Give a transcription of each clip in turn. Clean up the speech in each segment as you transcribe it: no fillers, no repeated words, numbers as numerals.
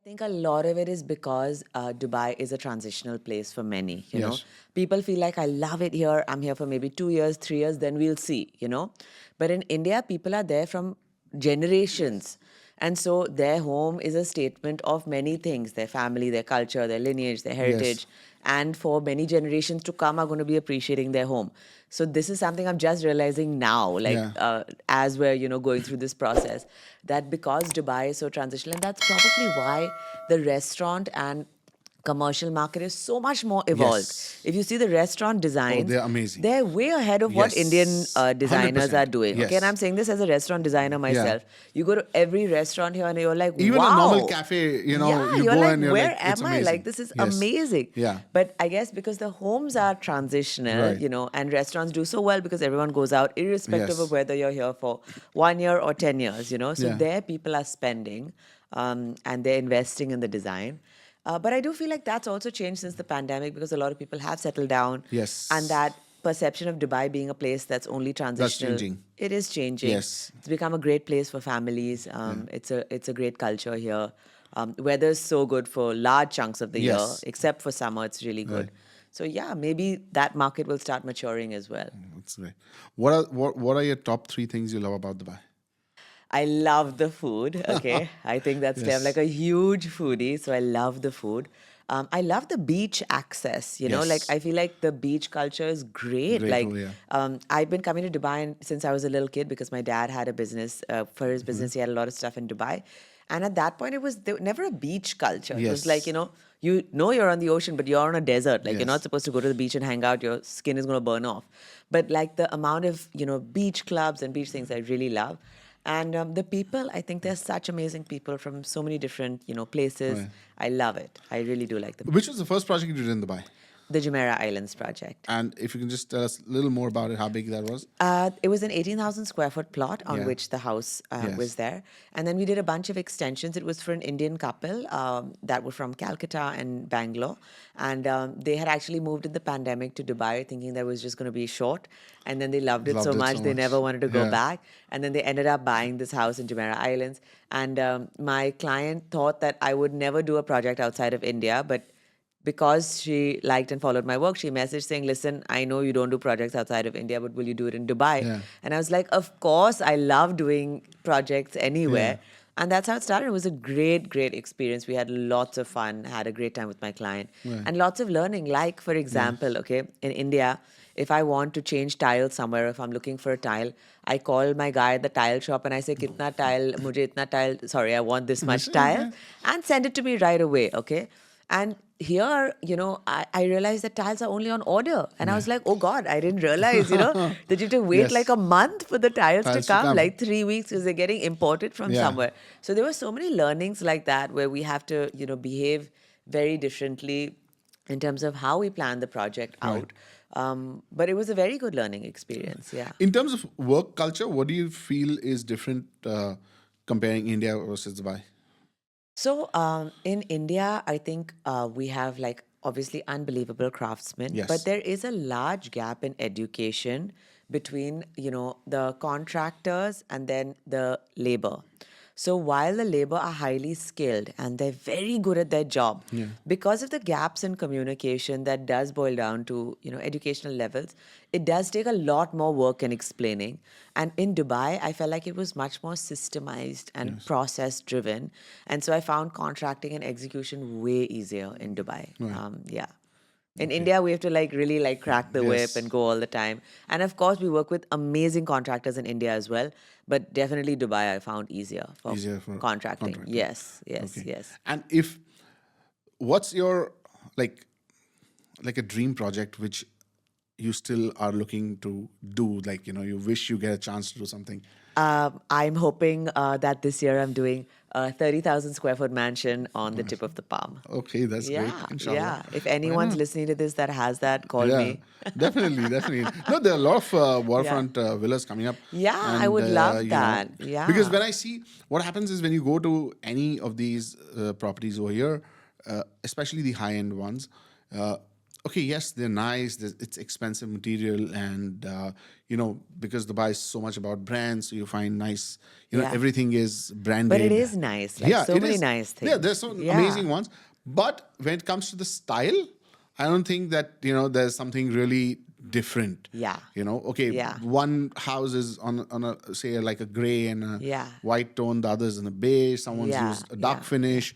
think a lot of it is because Dubai is a transitional place for many, you know. Yes. People feel like, I love it here. I'm here for maybe 2 years, 3 years, then we'll see, you know. But in India, people are there from generations. And so their home is a statement of many things, their family, their culture, their lineage, their Yes. heritage. And for many generations to come are going to be appreciating their home. So this is something I'm just realizing now, like Yeah. as we're, going through this process, that because Dubai is so transitional, and that's probably why the restaurant and commercial market is so much more evolved. Yes. If you see the restaurant Oh, designs, they're amazing. they're way ahead of what Indian Yes. designers are 100%. doing. Okay, and I'm Yes. saying this as a restaurant designer Yeah. myself. You go to every restaurant here and you're like, Even a normal wow. cafe, Yeah, you you're go like, and you're where like, it's am I? Like, amazing. this is Yes. amazing. Yeah. But I guess because the homes are transitional, Right. and restaurants do so well because everyone goes out, irrespective of Yes. whether you're here for 1 year or 10 years. So Yeah. there people are spending and they're investing in the design. But I do feel like that's also changed since the pandemic because a lot of people have settled down, and Yes. that perception of Dubai being a place that's only That's transitional, changing. it is changing. Yes. It's become a great place for families. Yeah. It's a great culture here. Weather's so good for large chunks of the year, Yes. except for summer, it's really Right. good. So yeah, maybe that market will start maturing as well. That's great. What are your top three things you love about Dubai? I love the food. Okay. I think that's clear. I'm like Yes. a huge foodie, so I love the food. I love the beach access, like Yes. I feel like the beach culture is great. Great Like, role, yeah. I've been coming to Dubai since I was a little kid because my dad had a business. For his business, he had a lot of stuff in Dubai. And at that point, there was never a beach culture. It was like, Yes. you're on the ocean, but you're on a desert. Like, you're not Yes. supposed to go to the beach and hang out. Your skin is going to burn off. But like the amount of, beach clubs and beach things I really love. And the people, I think they're such amazing people from so many different, places. Right. I love it. I really do like the Which was the first project you did in Dubai? the Jumeirah Islands project. And if you can just tell us a little more about it, how big that was? It was an 18,000 square foot plot on Yeah. which the house was Yes. there. And then we did a bunch of extensions. It was for an Indian couple that were from Calcutta and Bangalore. And they had actually moved in the pandemic to Dubai thinking that was just going to be short. And then they loved it so Loved it much, so they much. never wanted to go Yeah. back. And then they ended up buying this house in Jumeirah Islands. And my client thought that I would never do a project outside of India, but because she liked and followed my work, she messaged saying, listen, I know you don't do projects outside of India, but will you do it in Dubai? Yeah. And I was like, of course, I love doing projects Yeah. anywhere. And that's how it started. It was a great, great experience. We had lots of fun, had a great time with my client, Right. and lots of learning. Like, for example, okay, in India, if I want to change tile somewhere, if I'm looking for a tile, I call my guy at the tile shop and I say, Kitna tile, mujhe itna tile, sorry, I want this much tile, Okay. and send it to me right away, okay? And here, I realized that tiles are only on order. And I was like, oh God, I didn't realize, that you have to wait like Yes. a month for the tiles to Tiles to come, come. like 3 weeks, because they're getting imported from Yeah. somewhere. So there were so many learnings like that where we have to, behave very differently in terms of how we plan the project Right. out. But it was a very good learning experience. Yeah. In terms of work culture, what do you feel is different comparing India versus Dubai? So in India, I think we have like obviously unbelievable craftsmen, but Yes. there is a large gap in education between the contractors and then the labor. So while the labor are highly skilled and they're very good at their job, Yeah. because of the gaps in communication that does boil down to educational levels, it does take a lot more work and explaining. And in Dubai, I felt like it was much more systemized and Yes. process driven, and so I found contracting and execution way easier in Dubai. Right. Yeah. In India, we have to like really like crack the whip and Yes. go all the time. And of course, we work with amazing contractors in India as well. But definitely Dubai, I found easier for Easier for contracting. contracting. Yes, yes, Okay. yes. And what's your like like a dream project which you still are looking to do? Like, you wish you get a chance to do something. I'm hoping that this year I'm doing a 30,000 square foot mansion on the tip of the palm. Okay, that's great. Yeah, Inshallah. yeah. If Why anyone's not? listening to this that has that, call Yeah, me. definitely, definitely. No, there are a lot of Yeah. waterfront villas coming up, Yeah, I and would love that. because Yeah. when I see what happens is when you go to any of these properties over here, especially the high end ones, uh, okay, yes, they're nice. It's expensive material, and because Dubai is so much about brands, so you find nice. Yeah. Everything is But it branded. is nice, like Yeah, so it many is. nice Yeah, things. there's some Yeah. amazing ones. But when it comes to the style, I don't think that there's something really different. Yeah. Okay, Yeah. one house is on a say like a gray and a Yeah. white tone, the others in a beige. Someone's Yeah. used a dark Yeah. Yeah. finish,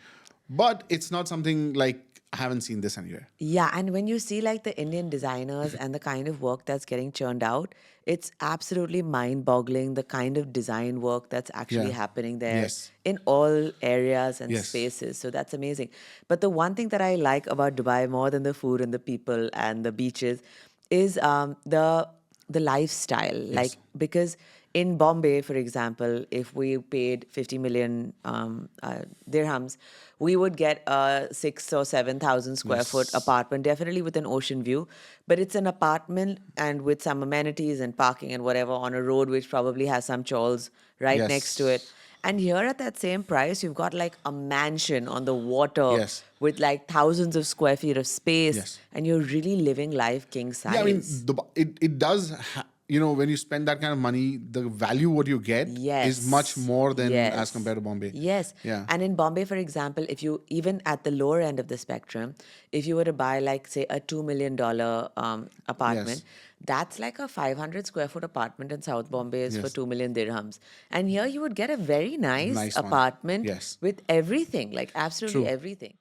but it's not something like I haven't seen this anywhere. Yeah, and when you see like the Indian designers and the kind of work that's getting churned out, it's absolutely mind-boggling the kind of design work that's actually Yeah. happening there Yes. in all areas and Yes. spaces. So that's amazing. But the one thing that I like about Dubai more than the food and the people and the beaches is the lifestyle. Yes. Like because in Bombay, for example, if we paid 50 million dirhams, we would get a 6 or 7 thousand square foot Yes. apartment, definitely with an ocean view. But it's an apartment and with some amenities and parking and whatever on a road which probably has some chawls right next to it. Yes. And here at that same price, you've got like a mansion on the water Yes. with like thousands of square feet of space, Yes. and you're really living life king Yeah, I mean, size. it does. When you spend that kind of money, the value what you get is much Yes. more than as Yes. compared to Bombay. Yes. Yeah. And in Bombay, for example, if you even at the lower end of the spectrum, if you were to buy like say a $2 million apartment, Yes. that's like a 500 square foot apartment in South Bombay is for Yes. 2 million dirhams. And here you would get a very nice Nice one. apartment Yes. with everything, like absolutely True. everything.